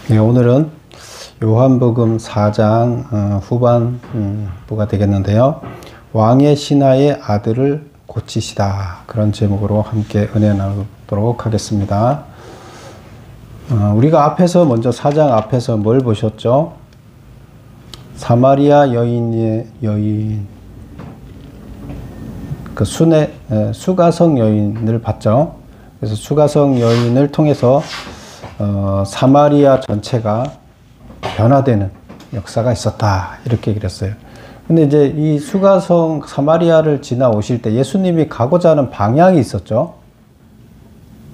네, 오늘은 요한복음 4장 후반부가 되겠는데요. 왕의 신하의 아들을 고치시다, 그런 제목으로 함께 은혜 나누도록 하겠습니다. 우리가 앞에서 먼저 4장 앞에서 뭘 보셨죠? 사마리아 여인, 그 수가성 여인을 봤죠. 그래서 수가성 여인을 통해서 사마리아 전체가 변화되는 역사가 있었다, 이렇게 얘기를 했어요. 근데 이제 이 수가성 사마리아를 지나오실 때 예수님이 가고자 하는 방향이 있었죠.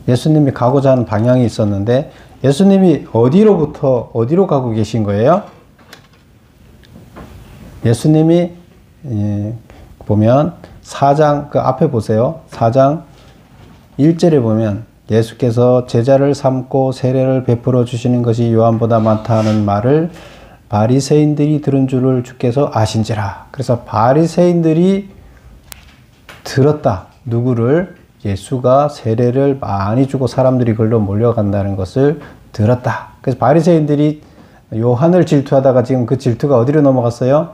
예수님이 가고자 하는 방향이 있었는데, 예수님이 어디로부터 어디로 가고 계신 거예요? 예수님이 보면 4장 그 앞에 보세요. 4장 1절에 보면 예수께서 제자를 삼고 세례를 베풀어 주시는 것이 요한보다 많다 하는 말을 바리새인들이 들은 줄을 주께서 아신지라. 그래서 바리새인들이 들었다. 누구를? 예수가 세례를 많이 주고 사람들이 그걸로 몰려간다는 것을 들었다. 그래서 바리새인들이 요한을 질투하다가 지금 그 질투가 어디로 넘어갔어요?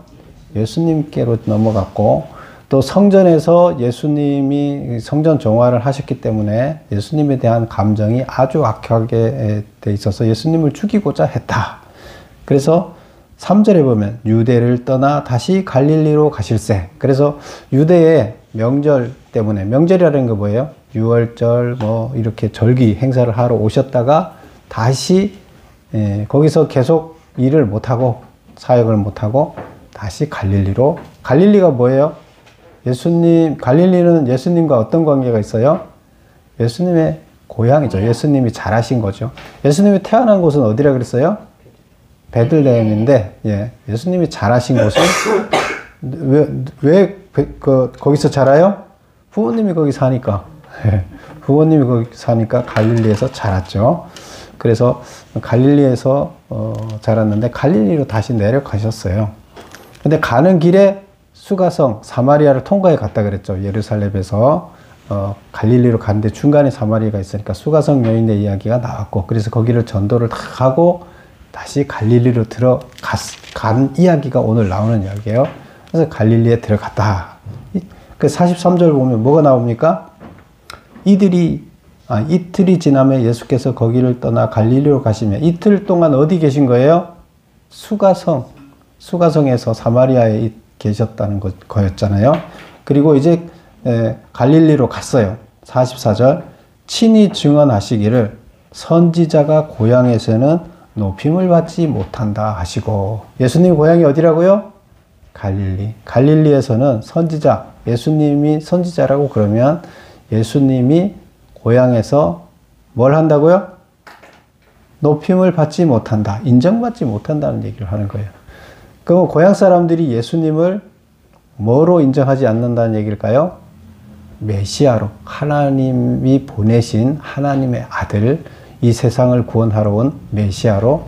예수님께로 넘어갔고, 또 성전에서 예수님이 성전 정화를 하셨기 때문에 예수님에 대한 감정이 아주 악하게 돼 있어서 예수님을 죽이고자 했다. 그래서 3절에 보면 유대를 떠나 다시 갈릴리로 가실세. 그래서 유대의 명절 때문에, 명절이라는 게 뭐예요? 유월절 뭐 이렇게 절기 행사를 하러 오셨다가 다시 거기서 계속 일을 못하고 사역을 못하고 다시 갈릴리로. 갈릴리가 뭐예요? 갈릴리는 예수님과 어떤 관계가 있어요? 예수님의 고향이죠. 예수님이 자라신 거죠. 예수님이 태어난 곳은 어디라 그랬어요? 베들레헴인데, 예수님이 자라신 곳은 왜 거기서 자라요? 부모님이 거기 사니까. 부모님이 거기 사니까 갈릴리에서 자랐죠. 그래서 갈릴리에서 자랐는데 갈릴리로 다시 내려가셨어요. 근데 가는 길에 수가성 사마리아를 통과해 갔다 그랬죠. 예루살렘에서 갈릴리로 갔는데 중간에 사마리아가 있으니까 수가성 여인의 이야기가 나왔고, 그래서 거기를 전도를 다 하고 다시 갈릴리로 간 이야기가 오늘 나오는 이야기예요. 그래서 갈릴리에 들어갔다. 그 43절 보면 뭐가 나옵니까? 이틀이 지나면 예수께서 거기를 떠나 갈릴리로 가시며, 이틀 동안 어디 계신 거예요? 수가성에서 사마리아에 계셨다는 거였잖아요. 그리고 이제 갈릴리로 갔어요. 44절 친히 증언하시기를 선지자가 고향에서는 높임을 받지 못한다 하시고. 예수님 고향이 어디라고요? 갈릴리. 갈릴리에서는 선지자, 예수님이 선지자라고 그러면 예수님이 고향에서 뭘 한다고요? 높임을 받지 못한다, 인정받지 못한다는 얘기를 하는 거예요. 그럼 고향 사람들이 예수님을 뭐로 인정하지 않는다는 얘기일까요? 메시아로, 하나님이 보내신 하나님의 아들, 이 세상을 구원하러 온 메시아로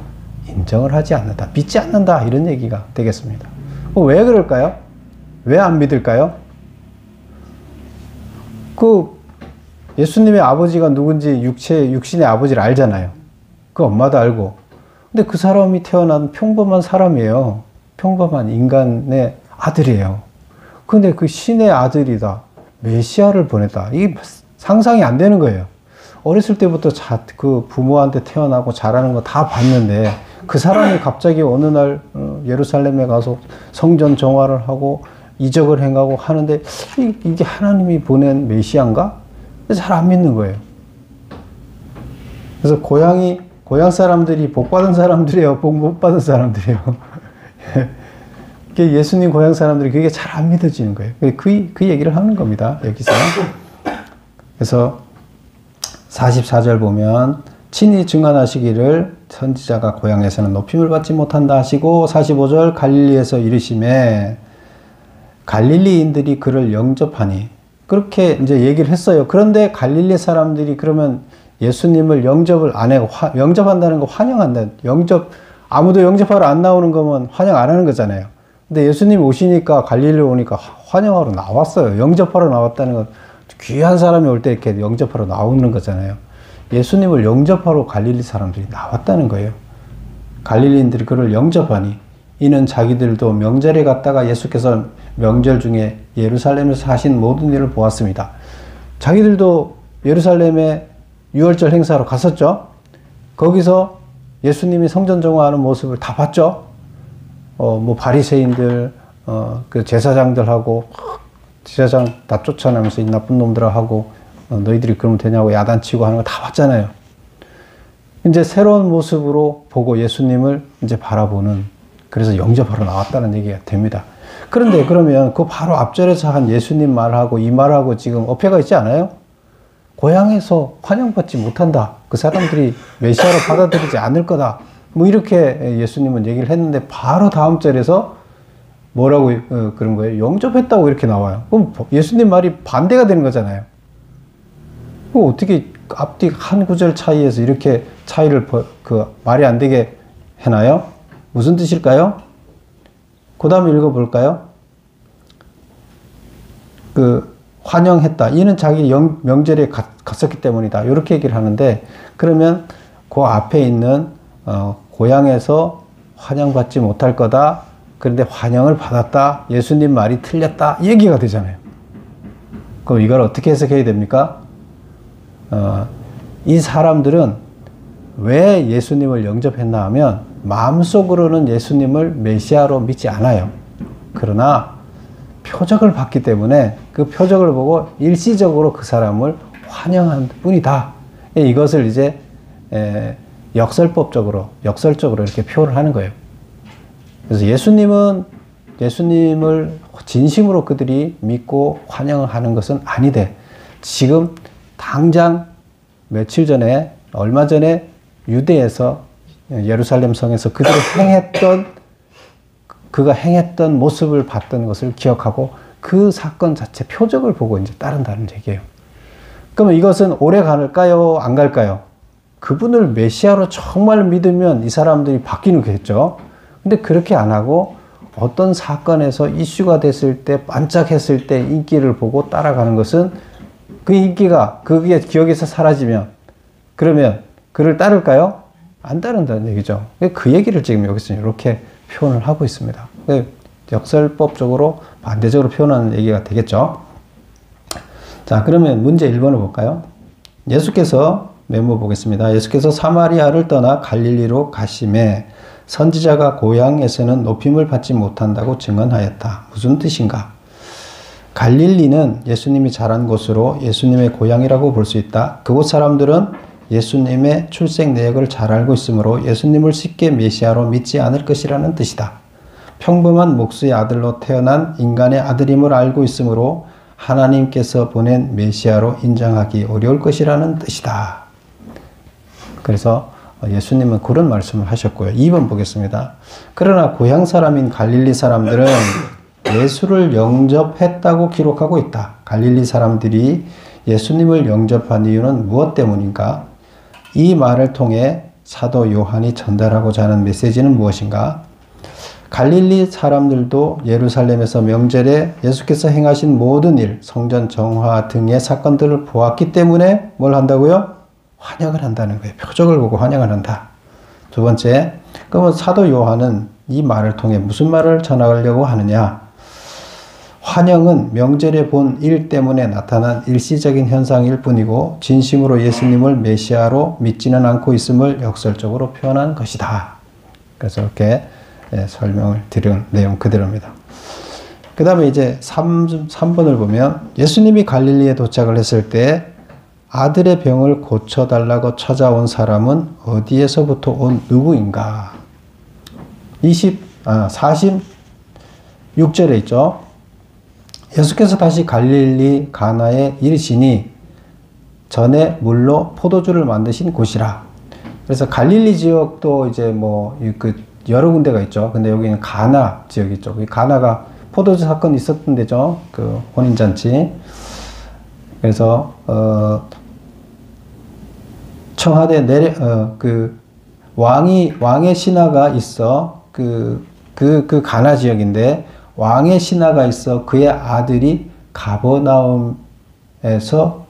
인정을 하지 않는다, 믿지 않는다, 이런 얘기가 되겠습니다. 왜 그럴까요? 왜 안 믿을까요? 예수님의 아버지가 누군지 육신의 아버지를 알잖아요. 그 엄마도 알고. 근데 그 사람이 태어난 평범한 사람이에요. 평범한 인간의 아들이에요. 근데 그 신의 아들이다, 메시아를 보냈다, 이게 상상이 안 되는 거예요. 어렸을 때부터 그 부모한테 태어나고 자라는 거 다 봤는데, 그 사람이 갑자기 어느 날 예루살렘에 가서 성전 정화를 하고 이적을 행하고 하는데, 이게 하나님이 보낸 메시아인가? 잘 안 믿는 거예요. 그래서 고향 사람들이 복 받은 사람들이에요, 복 못 받은 사람들이에요? 예수님 고향 사람들이 그게 잘 안 믿어지는 거예요. 그 얘기를 하는 겁니다, 여기서. 그래서 44절 보면 친히 증언하시기를 선지자가 고향에서는 높임을 받지 못한다 하시고, 45절 갈릴리에서 이르시매 갈릴리인들이 그를 영접하니, 그렇게 이제 얘기를 했어요. 그런데 갈릴리 사람들이 그러면 예수님을 영접을 안 해요. 영접한다는 거 환영한다. 아무도 영접하러 안 나오는 거면 환영 안 하는 거잖아요. 근데 예수님 오시니까, 갈릴리 오니까 환영하러 나왔어요. 영접하러 나왔다는 건 귀한 사람이 올 때 이렇게 영접하러 나오는 거잖아요. 예수님을 영접하러 갈릴리 사람들이 나왔다는 거예요. 갈릴리인들이 그를 영접하니 이는 자기들도 명절에 갔다가 예수께서 명절 중에 예루살렘에서 하신 모든 일을 보았습니다. 자기들도 예루살렘에 유월절 행사로 갔었죠. 거기서 예수님이 성전 정화하는 모습을 다 봤죠. 뭐 바리새인들, 그 제사장들하고 제사장 다 쫓아내면서 이 나쁜 놈들하고 너희들이 그러면 되냐고 야단치고 하는 거 다 봤잖아요. 이제 새로운 모습으로 보고 예수님을 이제 바라보는, 그래서 영접하러 나왔다는 얘기가 됩니다. 그런데 그러면 그 바로 앞절에서 한 예수님 말하고 이 말하고 지금 어폐가 있지 않아요? 고향에서 환영받지 못한다. 그 사람들이 메시아로 받아들이지 않을 거다. 뭐 이렇게 예수님은 얘기를 했는데 바로 다음 절에서 뭐라고 그런 거예요? 영접했다고 이렇게 나와요. 그럼 예수님 말이 반대가 되는 거잖아요. 그럼 어떻게 앞뒤 한 구절 차이에서 이렇게 차이를 말이 안 되게 해놔요? 무슨 뜻일까요? 그 다음에 읽어볼까요? 환영했다. 이는 자기 명절에 갔었기 때문이다. 이렇게 얘기를 하는데, 그러면 그 앞에 있는 고향에서 환영받지 못할 거다. 그런데 환영을 받았다. 예수님 말이 틀렸다. 이 얘기가 되잖아요. 그럼 이걸 어떻게 해석해야 됩니까? 이 사람들은 왜 예수님을 영접했나 하면 마음속으로는 예수님을 메시아로 믿지 않아요. 그러나 표적을 봤기 때문에 그 표적을 보고 일시적으로 그 사람을 환영한 뿐이다. 이것을 이제 역설적으로 이렇게 표현을 하는 거예요. 그래서 예수님을 진심으로 그들이 믿고 환영을 하는 것은 아니되, 지금 당장 며칠 전에, 얼마 전에 유대에서 예루살렘 성에서 그가 행했던 모습을 봤던 것을 기억하고 그 사건 자체 표적을 보고 이제 따른다는 얘기예요. 그러면 이것은 오래 갈까요? 안 갈까요? 그분을 메시아로 정말 믿으면 이 사람들이 바뀌는 거겠죠. 근데 그렇게 안 하고 어떤 사건에서 이슈가 됐을 때, 반짝했을 때 인기를 보고 따라가는 것은, 그 인기가 그게 기억에서 사라지면, 그러면 그를 따를까요? 안 따른다는 얘기죠. 그 얘기를 지금 여기서 이렇게 표현을 하고 있습니다. 역설법적으로 반대적으로 표현하는 얘기가 되겠죠. 자, 그러면 문제 1번을 볼까요? 예수께서, 메모 보겠습니다. 예수께서 사마리아를 떠나 갈릴리로 가심에 선지자가 고향에서는 높임을 받지 못한다고 증언하였다. 무슨 뜻인가? 갈릴리는 예수님이 자란 곳으로 예수님의 고향이라고 볼 수 있다. 그곳 사람들은 예수님의 출생 내역을 잘 알고 있으므로 예수님을 쉽게 메시아로 믿지 않을 것이라는 뜻이다. 평범한 목수의 아들로 태어난 인간의 아들임을 알고 있으므로 하나님께서 보낸 메시아로 인정하기 어려울 것이라는 뜻이다. 그래서 예수님은 그런 말씀을 하셨고요. 2번 보겠습니다. 그러나 고향 사람인 갈릴리 사람들은 예수를 영접했다고 기록하고 있다. 갈릴리 사람들이 예수님을 영접한 이유는 무엇 때문인가? 이 말을 통해 사도 요한이 전달하고자 하는 메시지는 무엇인가? 갈릴리 사람들도 예루살렘에서 명절에 예수께서 행하신 모든 일, 성전 정화 등의 사건들을 보았기 때문에 뭘 한다고요? 환영을 한다는 거예요. 표적을 보고 환영을 한다. 두 번째, 그러면 사도 요한은 이 말을 통해 무슨 말을 전하려고 하느냐? 환영은 명절에 본 일 때문에 나타난 일시적인 현상일 뿐이고 진심으로 예수님을 메시아로 믿지는 않고 있음을 역설적으로 표현한 것이다. 그래서 이렇게 설명을 드린 내용 그대로입니다. 그 다음에 이제 3번을 보면 예수님이 갈릴리에 도착을 했을 때 아들의 병을 고쳐달라고 찾아온 사람은 어디에서부터 온 누구인가? 46절에 있죠. 예수께서 다시 갈릴리 가나에 이르시니 전에 물로 포도주를 만드신 곳이라. 그래서 갈릴리 지역도 이제 여러 군데가 있죠. 근데 여기는 가나 지역이 있죠. 가나가 포도주 사건이 있었던 데죠. 그 혼인잔치. 그래서 청하대 왕의 신하가 있어 그 가나 지역인데 왕의 신하가 있어 그의 아들이 가버나움에서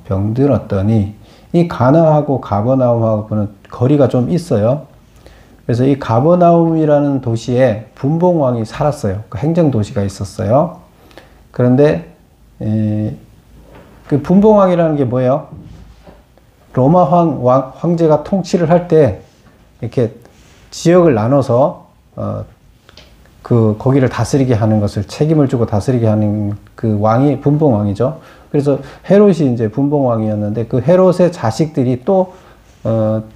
병들었더니 이 가나하고 가버나움하고는 거리가 좀 있어요. 그래서 이 가버나움이라는 도시에 분봉왕이 살았어요. 그 행정도시가 있었어요. 그런데 그 분봉왕이라는 게 뭐예요? 로마 황제가 통치를 할 때 이렇게 지역을 나눠서 거기를 다스리게 하는 것을 책임을 주고 다스리게 하는 그 왕이 분봉왕이죠. 그래서 헤롯이 이제 분봉왕이었는데 그 헤롯의 자식들이 또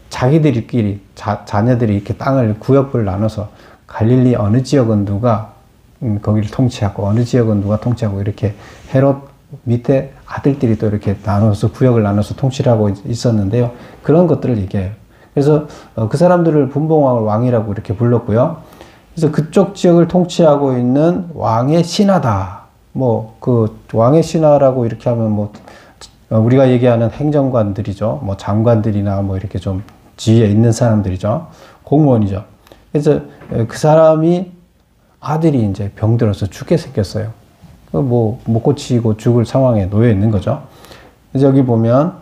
자기들끼리 자녀들이 이렇게 땅을 구역을 나눠서 갈릴리 어느 지역은 누가 거기를 통치하고 어느 지역은 누가 통치하고 이렇게 헤롯 밑에 아들들이 또 이렇게 나눠서 구역을 나눠서 통치를 하고 있었는데요. 그런 것들을 얘기해요. 그래서 그 사람들을 분봉왕을 왕이라고 이렇게 불렀고요. 그래서 그쪽 지역을 통치하고 있는 왕의 신하다. 뭐 그 왕의 신하라고 이렇게 하면 뭐 우리가 얘기하는 행정관들이죠. 뭐 장관들이나 뭐 이렇게 좀 지위에 있는 사람들이죠. 공무원이죠. 그래서 그 사람이 아들이 이제 병들어서 죽게 생겼어요. 뭐 못 고치고 죽을 상황에 놓여 있는 거죠. 그래서 여기 보면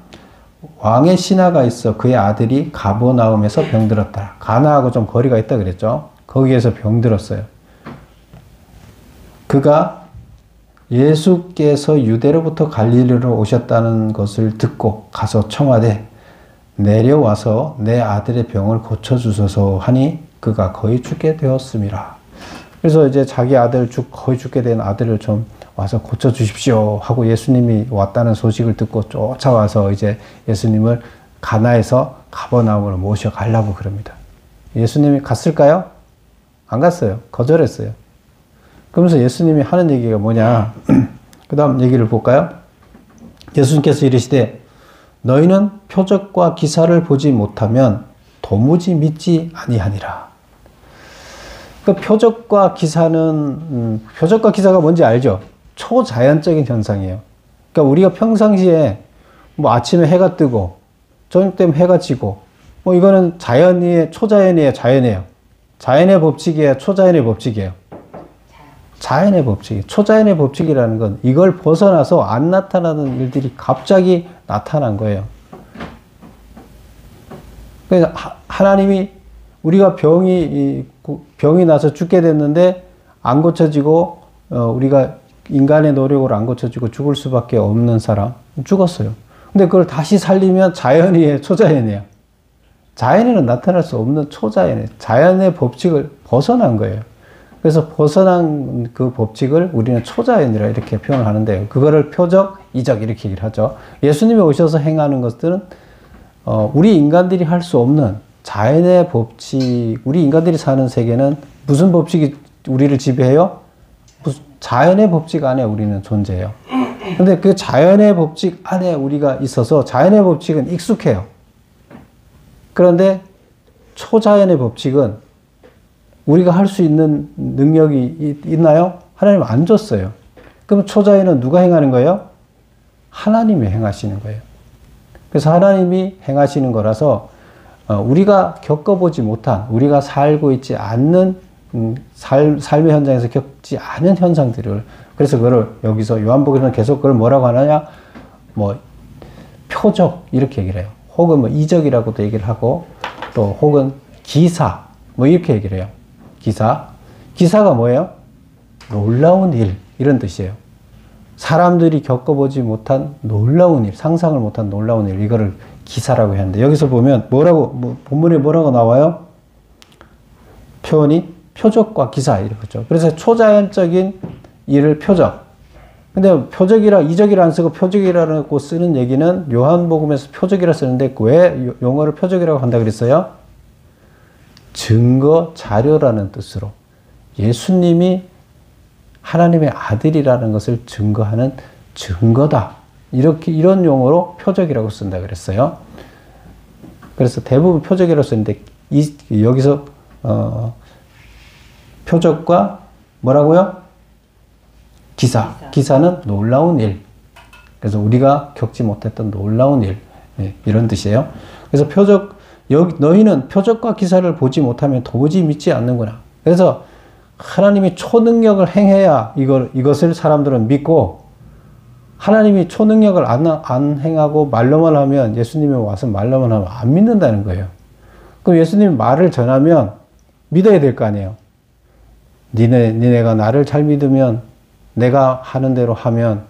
왕의 신하가 있어 그의 아들이 가버나움에서 병들었다. 가나하고 좀 거리가 있다 그랬죠. 거기에서 병들었어요. 그가 예수께서 유대로부터 갈릴리로 오셨다는 것을 듣고 가서 청하되 내려와서 내 아들의 병을 고쳐주소서 하니 그가 거의 죽게 되었음이라. 그래서 이제 자기 아들 거의 죽게 된 아들을 좀 와서 고쳐주십시오 하고 예수님이 왔다는 소식을 듣고 쫓아와서 이제 예수님을 가나에서 가버나움으로 모셔가려고 그럽니다. 예수님이 갔을까요? 안 갔어요. 거절했어요. 그러면서 예수님이 하는 얘기가 뭐냐. 그 다음 얘기를 볼까요? 예수님께서 이르시되 너희는 표적과 기사를 보지 못하면 도무지 믿지 아니하니라. 그 표적과 기사는 표적과 기사가 뭔지 알죠? 초자연적인 현상이에요. 그러니까 우리가 평상시에 뭐 아침에 해가 뜨고 저녁 되면 해가 지고 뭐 이거는 자연이에요, 초자연이에요, 자연이에요. 자연의 법칙이에요, 초자연의 법칙이에요. 자연의 법칙이. 초자연의 법칙이라는 건 이걸 벗어나서 안 나타나는 일들이 갑자기 나타난 거예요. 그래서 하나님이 우리가 병이 나서 죽게 됐는데 안 고쳐지고 우리가 인간의 노력으로 안 고쳐지고 죽을 수밖에 없는 사람 죽었어요. 근데 그걸 다시 살리면 자연이에요, 초자연이에요. 자연에는 나타날 수 없는 초자연이에요. 자연의 법칙을 벗어난 거예요. 그래서 벗어난 그 법칙을 우리는 초자연이라 이렇게 표현을 하는데요. 그거를 표적, 이적 이렇게 얘기를 하죠. 예수님이 오셔서 행하는 것들은 우리 인간들이 할 수 없는 자연의 법칙, 우리 인간들이 사는 세계는 무슨 법칙이 우리를 지배해요? 자연의 법칙 안에 우리는 존재해요. 근데 그 자연의 법칙 안에 우리가 있어서 자연의 법칙은 익숙해요. 그런데 초자연의 법칙은 우리가 할 수 있는 능력이 있나요? 하나님 안 줬어요. 그럼 초자연은 누가 행하는 거예요? 하나님이 행하시는 거예요. 그래서 하나님이 행하시는 거라서 우리가 겪어보지 못한, 우리가 살고 있지 않는 삶의 현장에서 겪지 않은 현상들을, 그래서 그걸 여기서 요한복음에서는 계속 그걸 뭐라고 하느냐? 뭐 표적 이렇게 얘기를 해요. 혹은 뭐 이적이라고도 얘기를 하고 또 혹은 기사 뭐 이렇게 얘기를 해요. 기사가 뭐예요? 놀라운 일 이런 뜻이에요. 사람들이 겪어보지 못한 놀라운 일, 상상을 못한 놀라운 일, 이거를 기사라고 하는데 여기서 보면 본문에 뭐라고 나와요? 표현이 표적과 기사 이렇죠. 그래서 초자연적인 일을 표적. 근데 표적이라 이적이라 안 쓰고 표적이라고 쓰는 얘기는 요한복음에서 표적이라 쓰는데 왜 용어를 표적이라고 한다 그랬어요? 증거, 자료라는 뜻으로 예수님이 하나님의 아들이라는 것을 증거하는 증거다. 이런 용어로 표적이라고 쓴다 그랬어요. 그래서 대부분 표적이라고 쓰는데 여기서 표적과 뭐라고요? 기사는 놀라운 일. 그래서 우리가 겪지 못했던 놀라운 일. 이런 뜻이에요. 그래서 너희는 표적과 기사를 보지 못하면 도무지 믿지 않는구나. 그래서 하나님이 초능력을 행해야 이것을 사람들은 믿고, 하나님이 초능력을 안 행하고 말로만 하면, 예수님이 와서 말로만 하면 안 믿는다는 거예요. 그럼 예수님 말을 전하면 믿어야 될 거 아니에요. 니네가 나를 잘 믿으면 내가 하는 대로 하면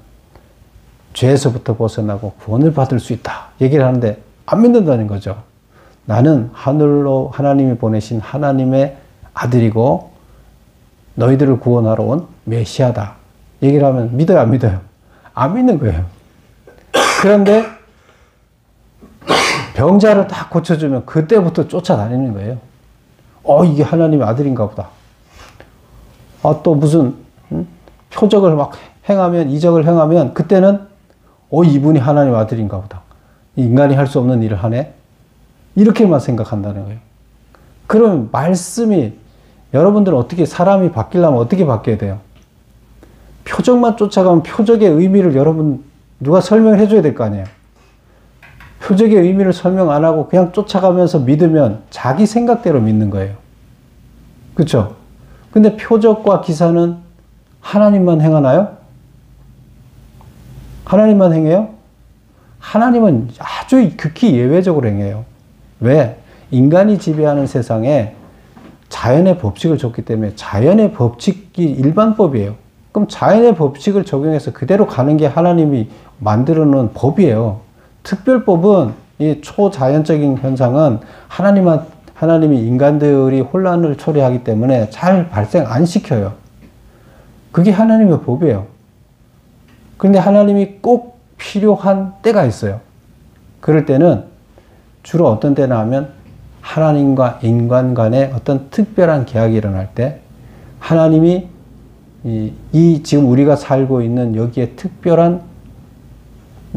죄에서부터 벗어나고 구원을 받을 수 있다. 얘기를 하는데 안 믿는다는 거죠. 나는 하늘로 하나님이 보내신 하나님의 아들이고 너희들을 구원하러 온 메시아다. 얘기를 하면 믿어요, 안 믿어요? 안 믿는 거예요. 그런데 병자를 딱 고쳐주면 그때부터 쫓아다니는 거예요. 이게 하나님의 아들인가 보다. 또 무슨 표적을 막 행하면, 이적을 행하면 그때는 이분이 하나님의 아들인가 보다. 인간이 할 수 없는 일을 하네. 이렇게만 생각한다는 거예요. 그럼 말씀이 여러분들은 어떻게 사람이 바뀌려면 어떻게 바뀌어야 돼요? 표적만 쫓아가면 표적의 의미를 여러분 누가 설명을 해줘야 될 거 아니에요. 표적의 의미를 설명 안 하고 그냥 쫓아가면서 믿으면 자기 생각대로 믿는 거예요. 그렇죠? 근데 표적과 기사는 하나님만 행하나요? 하나님만 행해요? 하나님은 아주 극히 예외적으로 행해요. 왜? 인간이 지배하는 세상에 자연의 법칙을 줬기 때문에 자연의 법칙이 일반법이에요. 그럼 자연의 법칙을 적용해서 그대로 가는 게 하나님이 만들어 놓은 법이에요. 특별법은 이 초자연적인 현상은 하나님이 인간들이 혼란을 초래하기 때문에 잘 발생 안 시켜요. 그게 하나님의 법이에요. 그런데 하나님이 꼭 필요한 때가 있어요. 그럴 때는 주로 어떤 때나 하면 하나님과 인간 간의 어떤 특별한 계약이 일어날 때 하나님이 이 지금 우리가 살고 있는 여기에 특별한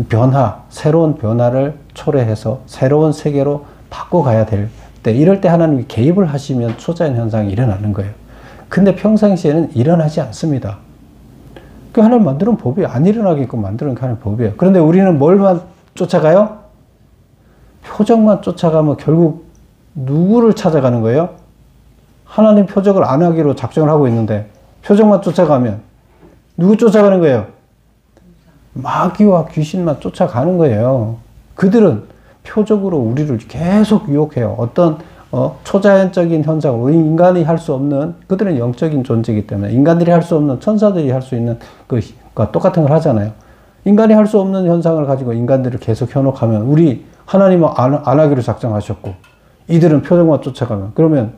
변화, 새로운 변화를 초래해서 새로운 세계로 바꿔가야 될 때, 이럴 때 하나님이 개입을 하시면 초자연 현상이 일어나는 거예요. 근데 평상시에는 일어나지 않습니다. 그 하나님 만드는 법이에요. 안 일어나게끔 만드는 게 하나님 법이에요. 그런데 우리는 뭘만 쫓아가요? 표적만 쫓아가면 결국 누구를 찾아가는 거예요? 하나님 표적을 안 하기로 작정을 하고 있는데 표적만 쫓아가면 누구 쫓아가는 거예요? 마귀와 귀신만 쫓아가는 거예요. 그들은 표적으로 우리를 계속 유혹해요. 어떤 초자연적인 현상으로 인간이 할 수 없는, 그들은 영적인 존재이기 때문에 인간들이 할 수 없는, 천사들이 할 수 있는 그과 똑같은 걸 하잖아요. 인간이 할 수 없는 현상을 가지고 인간들을 계속 현혹하면 우리 하나님은 안 하기로 작정하셨고 이들은 표적만 쫓아가면 그러면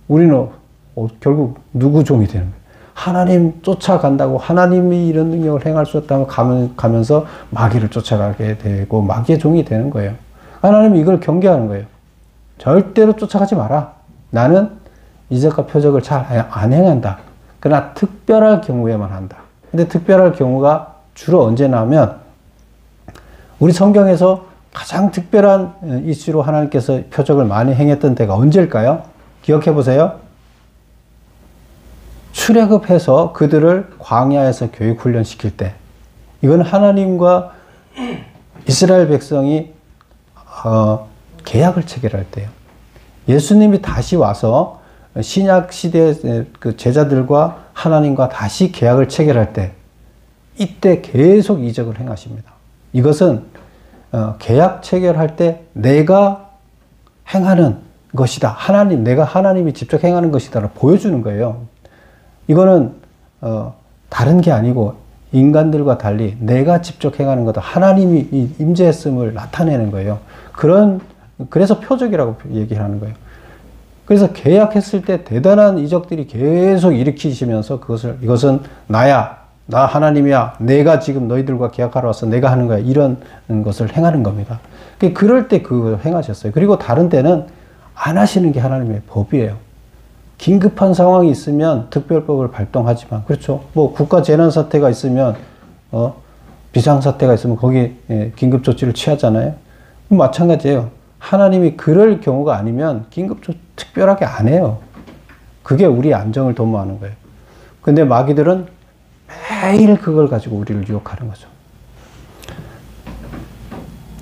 우리는 결국 누구 종이 되는 거예요? 하나님 쫓아간다고 하나님이 이런 능력을 행할 수 있다고 가면서 마귀를 쫓아가게 되고 마귀의 종이 되는 거예요. 하나님이 이걸 경계하는 거예요. 절대로 쫓아가지 마라. 나는 이적과 표적을 잘 안 행한다. 그러나 특별할 경우에만 한다. 근데 특별할 경우가 주로 언제나 하면 우리 성경에서 가장 특별한 이슈로 하나님께서 표적을 많이 행했던 때가 언제일까요? 기억해 보세요. 출애굽해서 그들을 광야에서 교육훈련 시킬 때, 이건 하나님과 이스라엘 백성이 계약을 체결할 때요. 예수님이 다시 와서 신약 시대 그 제자들과 하나님과 다시 계약을 체결할 때, 이때 계속 이적을 행하십니다. 이것은 계약 체결할 때 내가 행하는 것이다. 내가 하나님이 직접 행하는 것이다를 보여주는 거예요. 이거는 다른 게 아니고 인간들과 달리 내가 직접 행하는 거다. 하나님이 이 임재했음을 나타내는 거예요. 그래서 표적이라고 얘기하는 거예요. 그래서 계약했을 때 대단한 이적들이 계속 일으키시면서 이것은 나야, 나 하나님이야, 내가 지금 너희들과 계약하러 와서 내가 하는 거야, 이런 것을 행하는 겁니다. 그럴 때 그걸 행하셨어요. 그리고 다른 때는 안 하시는 게 하나님의 법이에요. 긴급한 상황이 있으면 특별법을 발동하지만, 그렇죠. 뭐 국가 재난 사태가 있으면 비상 사태가 있으면 거기에 긴급 조치를 취하잖아요. 마찬가지예요. 하나님이 그럴 경우가 아니면 특별하게 안 해요. 그게 우리 안정을 도모하는 거예요. 근데 마귀들은 매일 그걸 가지고 우리를 유혹하는 거죠.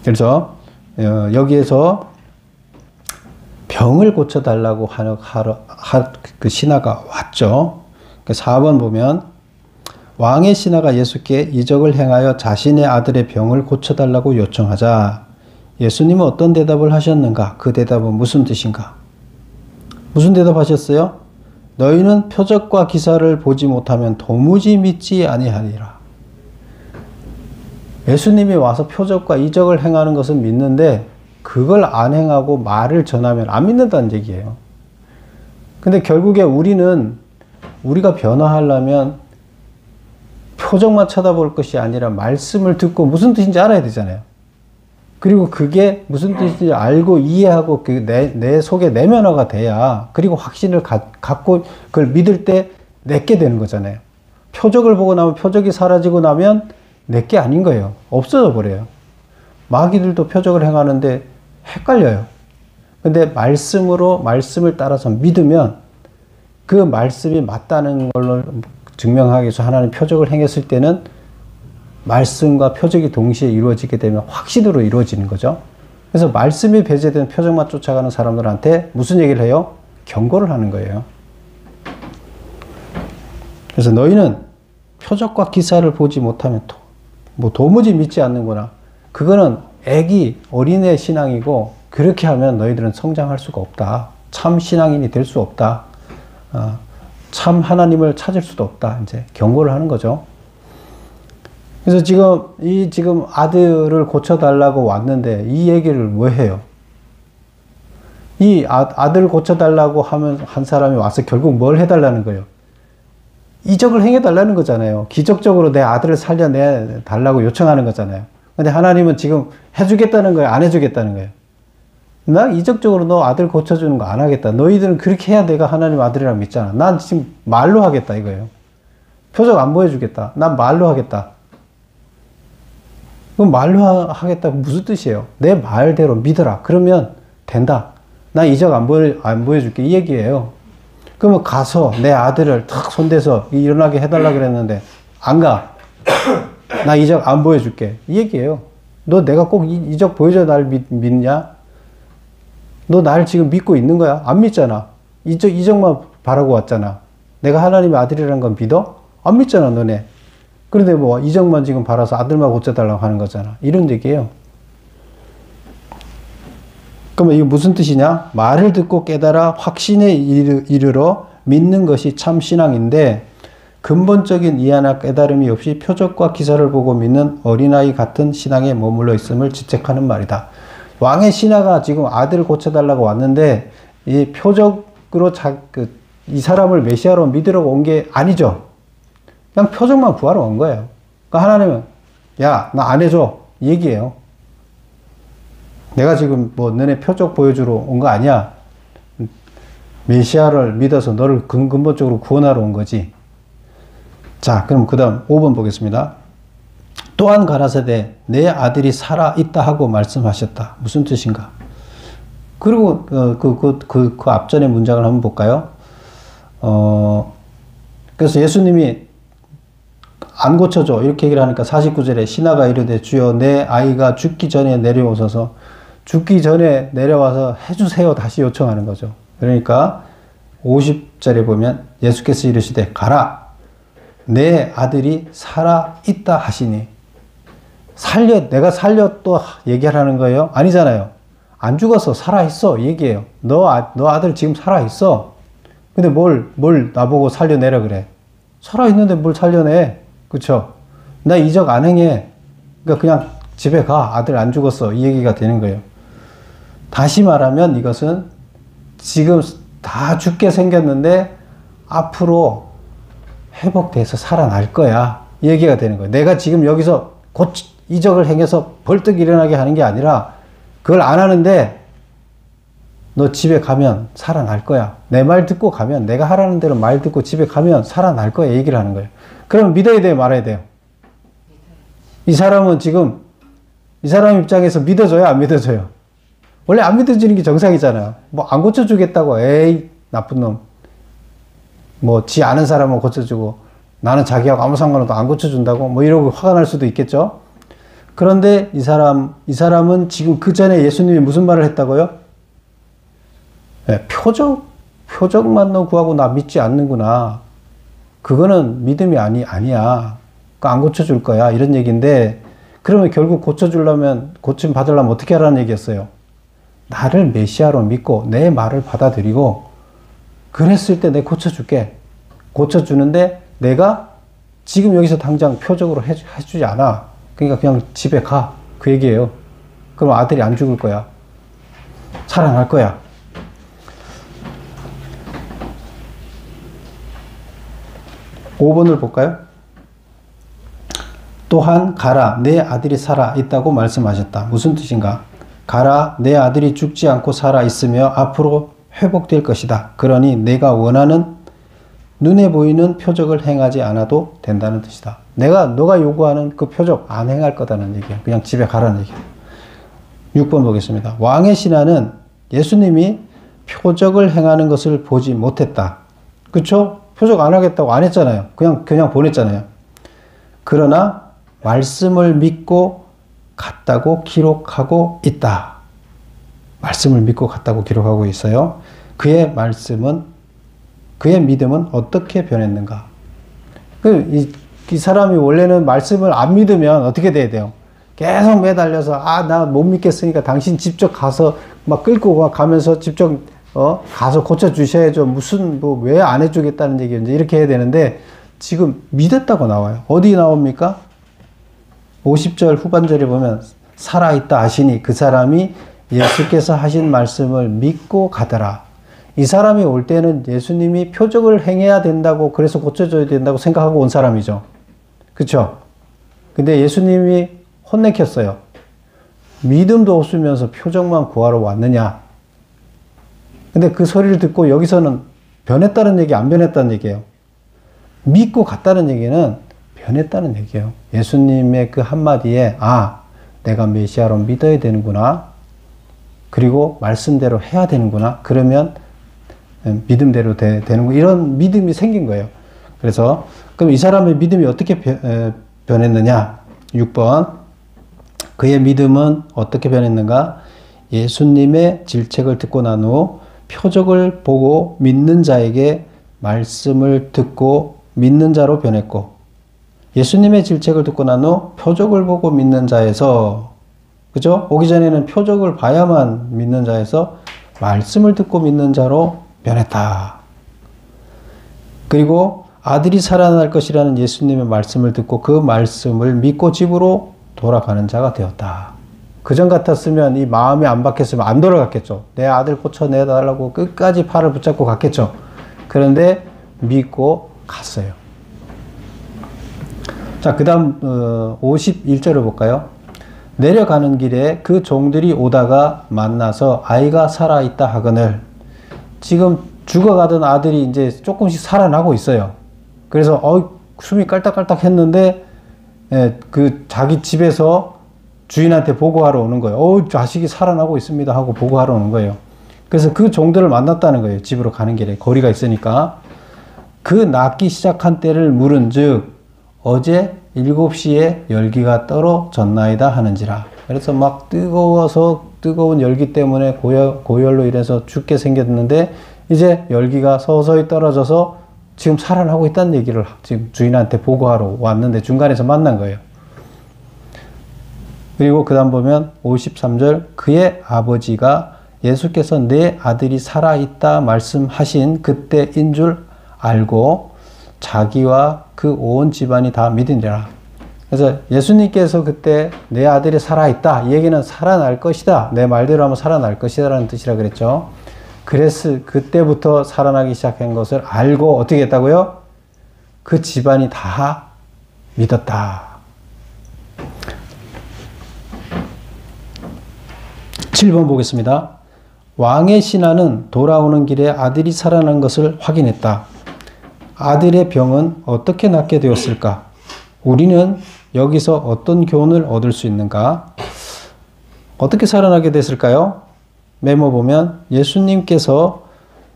그래서 여기에서 병을 고쳐달라고 그 신하가 왔죠. 4번 보면 왕의 신하가 예수께 이적을 행하여 자신의 아들의 병을 고쳐달라고 요청하자 예수님은 어떤 대답을 하셨는가? 그 대답은 무슨 뜻인가? 무슨 대답하셨어요? 너희는 표적과 기사를 보지 못하면 도무지 믿지 아니하리라. 예수님이 와서 표적과 이적을 행하는 것은 믿는데 그걸 안 행하고 말을 전하면 안 믿는다는 얘기예요. 근데 결국에 우리가 변화하려면 표적만 쳐다볼 것이 아니라 말씀을 듣고 무슨 뜻인지 알아야 되잖아요. 그리고 그게 무슨 뜻인지 알고 이해하고 내 속에 내면화가 돼야, 그리고 확신을 갖고 그걸 믿을 때 내게 되는 거잖아요. 표적을 보고 나면, 표적이 사라지고 나면 내게 아닌 거예요. 없어져 버려요. 마귀들도 표적을 행하는데 헷갈려요. 근데 말씀을 따라서 믿으면 그 말씀이 맞다는 걸로 증명하기 위해서 하나님 표적을 행했을 때는 말씀과 표적이 동시에 이루어지게 되면 확신으로 이루어지는 거죠. 그래서 말씀이 배제된 표적만 쫓아가는 사람들한테 무슨 얘기를 해요? 경고를 하는 거예요. 그래서 너희는 표적과 기사를 보지 못하면 도무지 믿지 않는구나. 그거는 어린애 신앙이고, 그렇게 하면 너희들은 성장할 수가 없다. 참 신앙인이 될 수 없다. 참 하나님을 찾을 수도 없다. 이제 경고를 하는 거죠. 그래서 지금 아들을 고쳐달라고 왔는데 이 얘기를 왜 해요? 이 아들 고쳐달라고 한 사람이 와서 결국 뭘 해달라는 거예요? 이적을 행해달라는 거잖아요. 기적적으로 내 아들을 살려내달라고 요청하는 거잖아요. 근데 하나님은 지금 해주겠다는 거예요? 안 해주겠다는 거예요? 나 이적적으로 너 아들 고쳐주는 거 안 하겠다. 너희들은 그렇게 해야 내가 하나님 아들이라 믿잖아. 난 지금 말로 하겠다 이거예요. 표적 안 보여주겠다. 난 말로 하겠다. 그럼 말로 하겠다고 무슨 뜻이에요? 내 말대로 믿어라. 그러면 된다. 나 이적 안 보여줄게. 이 얘기예요. 그러면 가서 내 아들을 탁 손대서 일어나게 해달라 그랬는데 안 가. 나 이적 안 보여줄게. 이 얘기예요. 너 내가 꼭 이적 보여줘 날 믿냐? 너 날 지금 믿고 있는 거야? 안 믿잖아. 이적만 바라고 왔잖아. 내가 하나님의 아들이라는 건 믿어? 안 믿잖아, 너네. 그런데 뭐 이적만 지금 바라서 아들만 고쳐달라고 하는 거잖아. 이런 얘기예요. 그러면 이게 무슨 뜻이냐? 말을 듣고 깨달아 확신에 이르러 믿는 것이 참 신앙인데, 근본적인 이해나 깨달음이 없이 표적과 기사를 보고 믿는 어린아이 같은 신앙에 머물러 있음을 지적하는 말이다. 왕의 신하가 지금 아들을 고쳐달라고 왔는데 이 표적으로 이 사람을 메시아로 믿으려고 온 게 아니죠. 그냥 표적만 구하러 온 거예요. 그러니까 하나님은 야, 나 안 해줘. 이 얘기예요. 내가 지금 뭐 너네 표적 보여주러 온 거 아니야. 메시아를 믿어서 너를 근본적으로 구원하러 온 거지. 자, 그럼 그 다음 5번 보겠습니다. 또한 가라사대 내 아들이 살아있다 하고 말씀하셨다. 무슨 뜻인가? 그리고 그 앞전의 문장을 한번 볼까요? 그래서 예수님이 안 고쳐줘 이렇게 얘기를 하니까 49절에 신하가 이르되 주여 내 아이가 죽기 전에 내려오셔서, 죽기 전에 내려와서 해주세요 다시 요청하는 거죠. 그러니까 50절에 보면 예수께서 이르시되 가라 내 아들이 살아있다 하시니, 내가 살려 또 얘기하라는 거예요? 아니잖아요. 안 죽어서 살아있어 얘기해요. 너 아들 지금 살아있어. 근데 뭘 나보고 살려내라 그래. 살아있는데 뭘 살려내. 그쵸? 나 이적 안 행해. 그러니까 그냥 집에 가. 아들 안 죽었어. 이 얘기가 되는 거예요. 다시 말하면 이것은 지금 다 죽게 생겼는데 앞으로 회복돼서 살아날 거야. 이 얘기가 되는 거예요. 내가 지금 여기서 곧 이적을 행해서 벌떡 일어나게 하는 게 아니라 그걸 안 하는데 너 집에 가면 살아날 거야. 내 말 듣고 가면, 내가 하라는 대로 말 듣고 집에 가면 살아날 거야. 얘기를 하는 거예요. 그럼 믿어야 돼요? 말아야 돼요? 이 사람은 지금 이 사람 입장에서 믿어줘요? 안 믿어줘요? 원래 안 믿어주는 게 정상이잖아요. 뭐 안 고쳐주겠다고 에이 나쁜 놈. 뭐 지 아는 사람은 고쳐주고 나는 자기하고 아무 상관없도 안 고쳐준다고 뭐 이러고 화가 날 수도 있겠죠. 그런데 이 사람은 지금 그 전에 예수님이 무슨 말을 했다고요? 네, 표적만 너 구하고 나 믿지 않는구나. 그거는 믿음이 아니야. 안 고쳐줄 거야. 이런 얘기인데, 그러면 결국 고침 받으려면 어떻게 하라는 얘기였어요? 나를 메시아로 믿고 내 말을 받아들이고 그랬을 때 내가 고쳐줄게. 고쳐주는데 내가 지금 여기서 당장 표적으로 해주지 않아. 그러니까 그냥 집에 가. 그 얘기예요. 그럼 아들이 안 죽을 거야. 살아날 거야. (5번을) 볼까요? 또한 가라 내 아들이 살아 있다고 말씀하셨다. 무슨 뜻인가? 가라 내 아들이 죽지 않고 살아 있으며 앞으로 회복될 것이다. 그러니 내가 원하는 눈에 보이는 표적을 행하지 않아도 된다는 뜻이다. 너가 요구하는 그 표적 안 행할 거다는 얘기야. 그냥 집에 가라는 얘기야. 6번 보겠습니다. 왕의 신하는 예수님이 표적을 행하는 것을 보지 못했다. 그쵸? 표적 안 하겠다고 안 했잖아요. 그냥 보냈잖아요. 그러나 말씀을 믿고 갔다고 기록하고 있다. 말씀을 믿고 갔다고 기록하고 있어요. 그의 믿음은 어떻게 변했는가? 이 사람이 원래는 말씀을 안 믿으면 어떻게 돼야 돼요? 계속 매달려서 나 못 믿겠으니까 당신 직접 가서 막 끌고 가면서 직접 가서 고쳐주셔야죠. 왜 안 해주겠다는 얘기인지 이렇게 해야 되는데 지금 믿었다고 나와요. 어디 나옵니까? 50절 후반절에 보면 살아있다 하시니 그 사람이 예수께서 하신 말씀을 믿고 가더라. 이 사람이 올 때는 예수님이 표적을 행해야 된다고 그래서 고쳐줘야 된다고 생각하고 온 사람이죠. 그쵸? 근데 예수님이 혼내켰어요. 믿음도 없으면서 표적만 구하러 왔느냐? 근데 그 소리를 듣고 여기서는 변했다는 얘기, 안 변했다는 얘기예요. 믿고 갔다는 얘기는 변했다는 얘기예요. 예수님의 그 한마디에 내가 메시아로 믿어야 되는구나. 그리고 말씀대로 해야 되는구나. 그러면 믿음대로 되는구나. 이런 믿음이 생긴 거예요. 그래서 그럼 이 사람의 믿음이 어떻게 변했느냐? 6번 그의 믿음은 어떻게 변했는가? 예수님의 질책을 듣고 난 후 표적을 보고 믿는 자에게 말씀을 듣고 믿는 자로 변했고 예수님의 질책을 듣고 난 후 표적을 보고 믿는 자에서 그죠? 오기 전에는 표적을 봐야만 믿는 자에서 말씀을 듣고 믿는 자로 변했다. 그리고 아들이 살아날 것이라는 예수님의 말씀을 듣고 그 말씀을 믿고 집으로 돌아가는 자가 되었다. 그전 같았으면 이 마음이 안 박혔으면 안 돌아갔겠죠. 내 아들 고쳐내달라고 끝까지 팔을 붙잡고 갔겠죠. 그런데 믿고 갔어요. 자, 그 다음 51절을 볼까요? 내려가는 길에 그 종들이 오다가 만나서 아이가 살아있다 하거늘. 지금 죽어가던 아들이 이제 조금씩 살아나고 있어요. 그래서 숨이 깔딱깔딱 했는데 그 자기 집에서 주인한테 보고하러 오는 거예요. 자식이 살아나고 있습니다 하고 보고하러 오는 거예요. 그래서 그 종들을 만났다는 거예요. 집으로 가는 길에 거리가 있으니까. 그 낫기 시작한 때를 물은즉 어제 7시에 열기가 떨어졌나이다 하는지라. 그래서 막 뜨거운 열기 때문에 고열로 인해서 죽게 생겼는데 이제 열기가 서서히 떨어져서 지금 살아나고 있다는 얘기를 지금 주인한테 보고하러 왔는데 중간에서 만난 거예요. 그리고 그 다음 보면 53절 그의 아버지가 예수께서 내 아들이 살아있다 말씀하신 그때인 줄 알고 자기와 그 온 집안이 다 믿으니라. 그래서 예수님께서 그때 내 아들이 살아있다. 이 얘기는 살아날 것이다. 내 말대로 하면 살아날 것이다 라는 뜻이라 그랬죠. 그래서 그때부터 살아나기 시작한 것을 알고 어떻게 했다고요? 그 집안이 다 믿었다. 7번 보겠습니다. 왕의 신하는 돌아오는 길에 아들이 살아난 것을 확인했다. 아들의 병은 어떻게 낫게 되었을까? 우리는 여기서 어떤 교훈을 얻을 수 있는가? 어떻게 살아나게 됐을까요? 메모 보면 예수님께서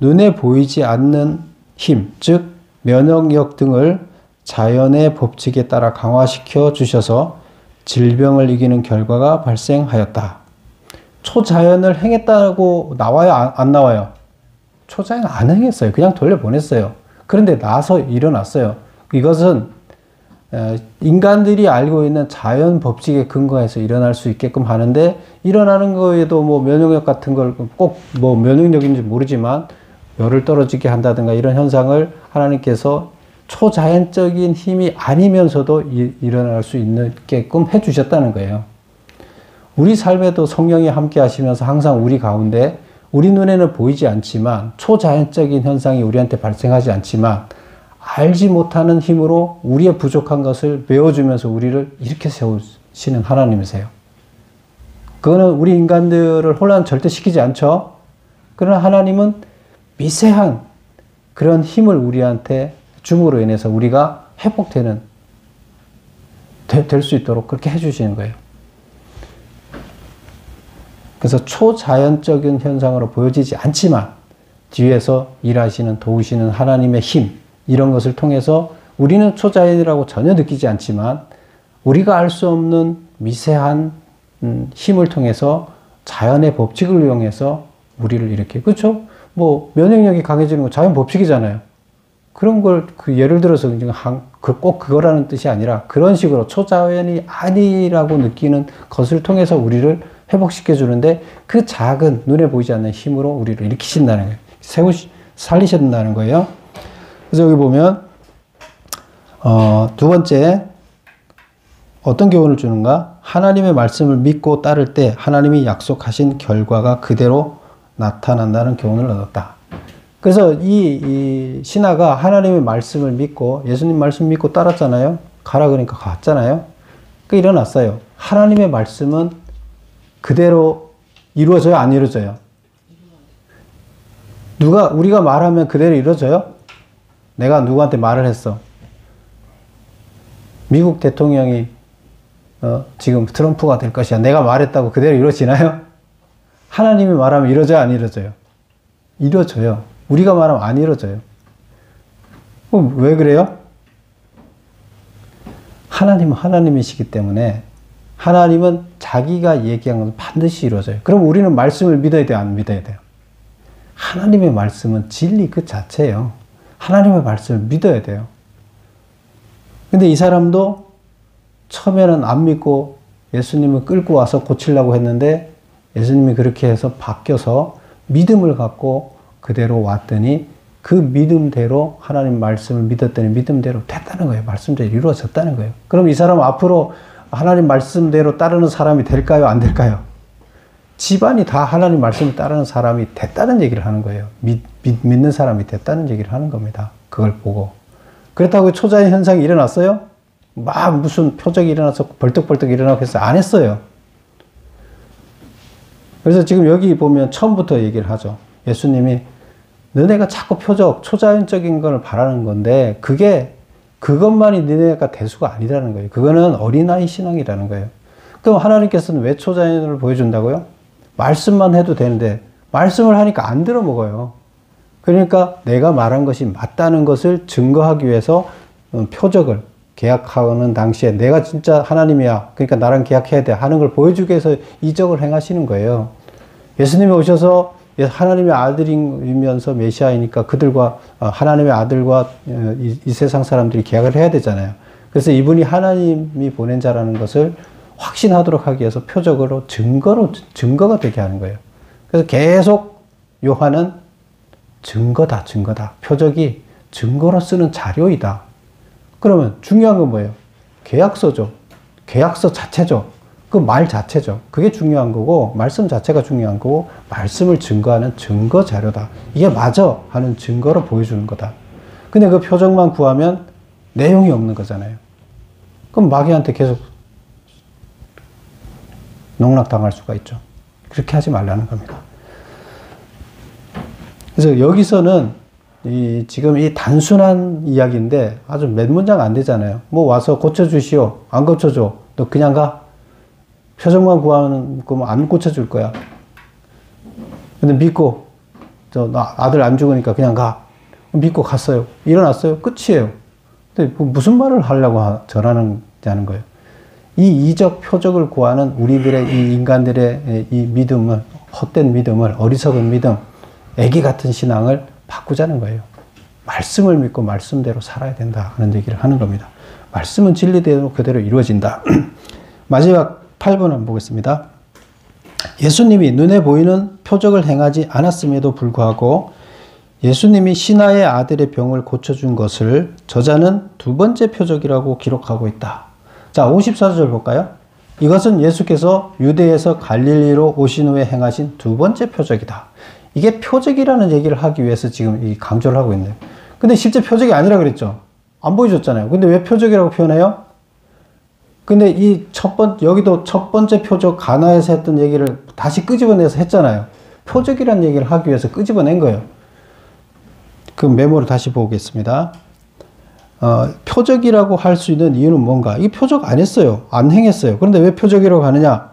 눈에 보이지 않는 힘, 즉 면역력 등을 자연의 법칙에 따라 강화시켜 주셔서 질병을 이기는 결과가 발생하였다. 초자연을 행했다고 나와요? 안 나와요? 초자연 안 행했어요. 그냥 돌려보냈어요. 그런데 나서 일어났어요. 이것은 인간들이 알고 있는 자연 법칙에 근거해서 일어날 수 있게끔 하는데 일어나는 거에도 뭐 면역력 같은 걸 꼭 뭐 면역력인지 모르지만 열을 떨어지게 한다든가 이런 현상을 하나님께서 초자연적인 힘이 아니면서도 일어날 수 있게끔 해주셨다는 거예요. 우리 삶에도 성령이 함께 하시면서 항상 우리 가운데 우리 눈에는 보이지 않지만 초자연적인 현상이 우리한테 발생하지 않지만 알지 못하는 힘으로 우리의 부족한 것을 메워주면서 우리를 이렇게 세우시는 하나님이세요. 그거는 우리 인간들을 혼란 절대 시키지 않죠. 그러나 하나님은 미세한 그런 힘을 우리한테 줌으로 인해서 우리가 회복되는 될 수 있도록 그렇게 해주시는 거예요. 그래서 초자연적인 현상으로 보여지지 않지만 뒤에서 일하시는 도우시는 하나님의 힘 이런 것을 통해서 우리는 초자연이라고 전혀 느끼지 않지만 우리가 알 수 없는 미세한 힘을 통해서 자연의 법칙을 이용해서 우리를 이렇게 그렇죠? 뭐 면역력이 강해지는 건 자연 법칙이잖아요. 그런 걸 예를 들어서 꼭 그거라는 뜻이 아니라 그런 식으로 초자연이 아니라고 느끼는 것을 통해서 우리를 회복시켜 주는데 그 작은 눈에 보이지 않는 힘으로 우리를 일으키신다는 거예요. 살리신다는 거예요. 그래서 여기 보면 두 번째 어떤 교훈을 주는가? 하나님의 말씀을 믿고 따를 때 하나님이 약속하신 결과가 그대로 나타난다는 교훈을 얻었다. 그래서 이 신하가 하나님의 말씀을 믿고 예수님 말씀 믿고 따랐잖아요. 가라 그러니까 갔잖아요. 그 일어났어요. 하나님의 말씀은 그대로 이루어져요? 안 이루어져요? 우리가 말하면 그대로 이루어져요? 내가 누구한테 말을 했어. 미국 대통령이 지금 트럼프가 될 것이야. 내가 말했다고 그대로 이루어지나요? 하나님이 말하면 이루어져요? 안 이루어져요? 이루어져요. 우리가 말하면 안 이루어져요. 왜 그래요? 하나님은 하나님이시기 때문에 하나님은 자기가 얘기한 것은 반드시 이루어져요. 그럼 우리는 말씀을 믿어야 돼요? 안 믿어야 돼요? 하나님의 말씀은 진리 그 자체예요. 하나님의 말씀을 믿어야 돼요. 근데 이 사람도 처음에는 안 믿고 예수님을 끌고 와서 고치려고 했는데 예수님이 그렇게 해서 바뀌어서 믿음을 갖고 그대로 왔더니 그 믿음대로 하나님 말씀을 믿었더니 믿음대로 됐다는 거예요. 말씀대로 이루어졌다는 거예요. 그럼 이 사람은 앞으로 하나님 말씀대로 따르는 사람이 될까요? 안 될까요? 집안이 다 하나님 말씀을 따르는 사람이 됐다는 얘기를 하는 거예요. 믿는 사람이 됐다는 얘기를 하는 겁니다. 그걸 보고. 그렇다고 초자연 현상이 일어났어요? 막 무슨 표적이 일어나서 벌떡벌떡 일어나고 해서 안 했어요. 그래서 지금 여기 보면 처음부터 얘기를 하죠. 예수님이 너네가 자꾸 표적, 초자연적인 걸 바라는 건데 그것만이 너네가 대수가 아니라는 거예요. 그거는 어린아이 신앙이라는 거예요. 그럼 하나님께서는 왜 초자연을 보여준다고요? 말씀만 해도 되는데 말씀을 하니까 안 들어먹어요. 그러니까 내가 말한 것이 맞다는 것을 증거하기 위해서 표적을 계약하는 당시에 내가 진짜 하나님이야. 그러니까 나랑 계약해야 돼 하는 걸 보여주기 위해서 이적을 행하시는 거예요. 예수님이 오셔서 하나님의 아들이면서 메시아이니까 그들과 하나님의 아들과 이 세상 사람들이 계약을 해야 되잖아요. 그래서 이분이 하나님이 보낸 자라는 것을 확신하도록 하기 위해서 표적으로 증거가 되게 하는 거예요. 그래서 계속 요한은 증거다. 표적이 증거로 쓰는 자료이다. 그러면 중요한 건 뭐예요? 계약서죠. 계약서 자체죠. 그 말 자체죠. 그게 중요한 거고 말씀 자체가 중요한 거고 말씀을 증거하는 증거 자료다. 이게 맞아 하는 증거로 보여주는 거다. 근데 그 표적만 구하면 내용이 없는 거잖아요. 그럼 마귀한테 계속 농락당할 수가 있죠. 그렇게 하지 말라는 겁니다. 그래서 여기서는 지금 이 단순한 이야기인데 아주 몇 문장 안 되잖아요. 뭐 와서 고쳐주시오. 안 고쳐줘. 너 그냥 가. 표정만 구하는 거면 안 고쳐줄 거야. 근데 믿고 나 아들 안 죽으니까 그냥 가. 믿고 갔어요. 일어났어요. 끝이에요. 근데 무슨 말을 하려고 전하는 거예요. 이 이적 표적을 구하는 우리들의 이 인간들의 이 믿음을 헛된 믿음을 어리석은 믿음 애기 같은 신앙을 바꾸자는 거예요. 말씀을 믿고 말씀대로 살아야 된다 하는 얘기를 하는 겁니다. 말씀은 진리대로 그대로 이루어진다. 마지막 8번 한번 보겠습니다. 예수님이 눈에 보이는 표적을 행하지 않았음에도 불구하고 예수님이 신하의 아들의 병을 고쳐준 것을 저자는 두 번째 표적이라고 기록하고 있다. 자, 54절 볼까요? 이것은 예수께서 유대에서 갈릴리로 오신 후에 행하신 두 번째 표적이다. 이게 표적이라는 얘기를 하기 위해서 지금 이 강조를 하고 있네요. 근데 실제 표적이 아니라 그랬죠. 안 보여줬잖아요. 근데 왜 표적이라고 표현해요? 근데 여기도 첫 번째 표적 가나에서 했던 얘기를 다시 끄집어내서 했잖아요. 표적이라는 얘기를 하기 위해서 끄집어낸 거예요. 그 메모를 다시 보겠습니다. 표적이라고 할 수 있는 이유는 뭔가? 이 표적 안 했어요. 안 행했어요. 그런데 왜 표적이라고 하느냐?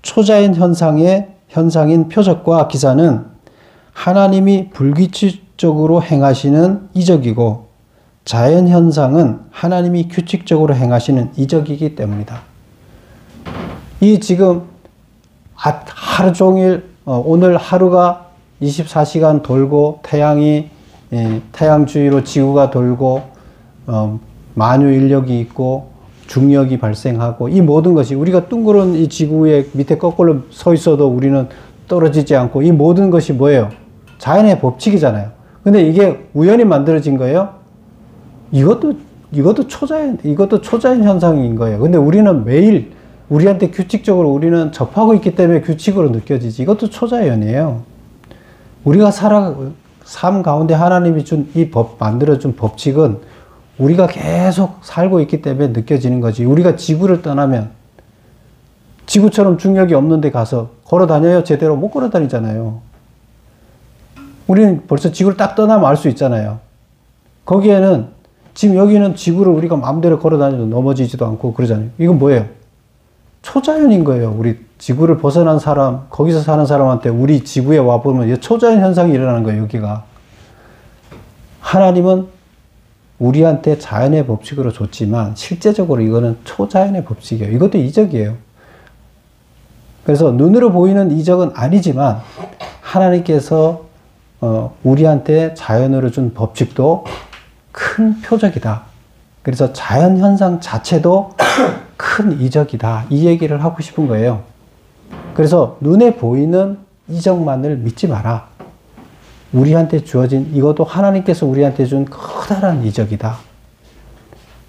초자연 현상인 표적과 기사는 하나님이 불규칙적으로 행하시는 이적이고, 자연 현상은 하나님이 규칙적으로 행하시는 이적이기 때문이다. 이 지금 하루 종일 오늘 하루가 24시간 돌고 태양 주위로 지구가 돌고 만유 인력이 있고 중력이 발생하고, 이 모든 것이 우리가 둥그런 이 지구의 밑에 거꾸로 서 있어도 우리는 떨어지지 않고, 이 모든 것이 뭐예요? 자연의 법칙이잖아요. 근데 이게 우연히 만들어진 거예요? 이것도 초자연 현상인 거예요. 근데 우리는 매일 우리한테 규칙적으로 우리는 접하고 있기 때문에 규칙으로 느껴지지. 이것도 초자연이에요. 우리가 삶 가운데 하나님이 준 만들어준 법칙은 우리가 계속 살고 있기 때문에 느껴지는 거지. 우리가 지구를 떠나면 지구처럼 중력이 없는 데 가서 걸어 다녀요? 제대로 못 걸어 다니잖아요. 우리는 벌써 지구를 딱 떠나면 알 수 있잖아요. 거기에는 지금 여기는 지구를 우리가 마음대로 걸어 다녀도 넘어지지도 않고 그러잖아요. 이건 뭐예요? 초자연인 거예요. 우리 지구를 벗어난 사람, 거기서 사는 사람한테 우리 지구에 와보면 초자연 현상이 일어나는 거예요, 여기가. 하나님은 우리한테 자연의 법칙으로 줬지만 실제적으로 이거는 초자연의 법칙이에요. 이것도 이적이에요. 그래서 눈으로 보이는 이적은 아니지만 하나님께서 우리한테 자연으로 준 법칙도 큰 표적이다. 그래서 자연 현상 자체도 큰 이적이다. 이 얘기를 하고 싶은 거예요. 그래서 눈에 보이는 이적만을 믿지 마라. 우리한테 주어진 이것도 하나님께서 우리한테 준 커다란 이적이다.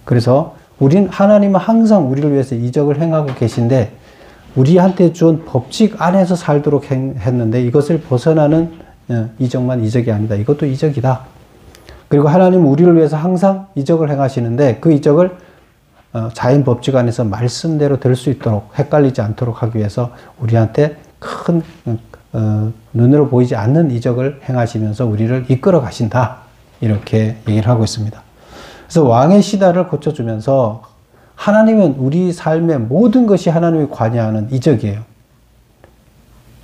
그래서 하나님은 항상 우리를 위해서 이적을 행하고 계신데, 우리한테 준 법칙 안에서 살도록 했는데 이것을 벗어나는 이적만 이적이 아니다. 이것도 이적이다. 그리고 하나님은 우리를 위해서 항상 이적을 행하시는데, 그 이적을 자연 법칙 안에서 말씀대로 될 수 있도록, 헷갈리지 않도록 하기 위해서 우리한테 큰 눈으로 보이지 않는 이적을 행하시면서 우리를 이끌어 가신다. 이렇게 얘기를 하고 있습니다. 그래서 왕의 시다를 고쳐주면서 하나님은 우리 삶의 모든 것이 하나님이 관여하는 이적이에요.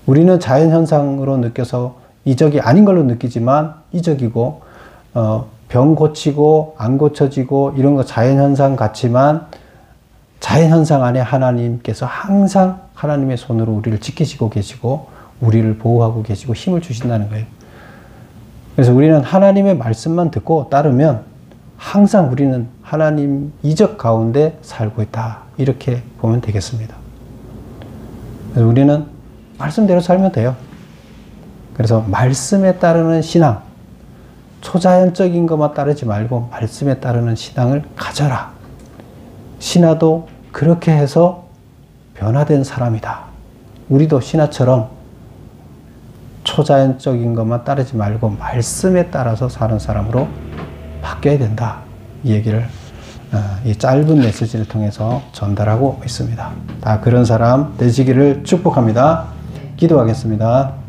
우리는 자연현상으로 느껴서 이적이 아닌 걸로 느끼지만 이적이고, 병 고치고 안 고쳐지고 이런 거 자연현상 같지만 자연현상 안에 하나님께서 항상 하나님의 손으로 우리를 지키시고 계시고 우리를 보호하고 계시고 힘을 주신다는 거예요. 그래서 우리는 하나님의 말씀만 듣고 따르면 항상 우리는 하나님 이적 가운데 살고 있다. 이렇게 보면 되겠습니다. 그래서 우리는 말씀대로 살면 돼요. 그래서 말씀에 따르는 신앙, 초자연적인 것만 따르지 말고 말씀에 따르는 신앙을 가져라. 신하도 그렇게 해서 변화된 사람이다. 우리도 신하처럼 초자연적인 것만 따르지 말고 말씀에 따라서 사는 사람으로 바뀌어야 된다. 이 얘기를 이 짧은 메시지를 통해서 전달하고 있습니다. 다 그런 사람 되시기를 축복합니다. 기도하겠습니다.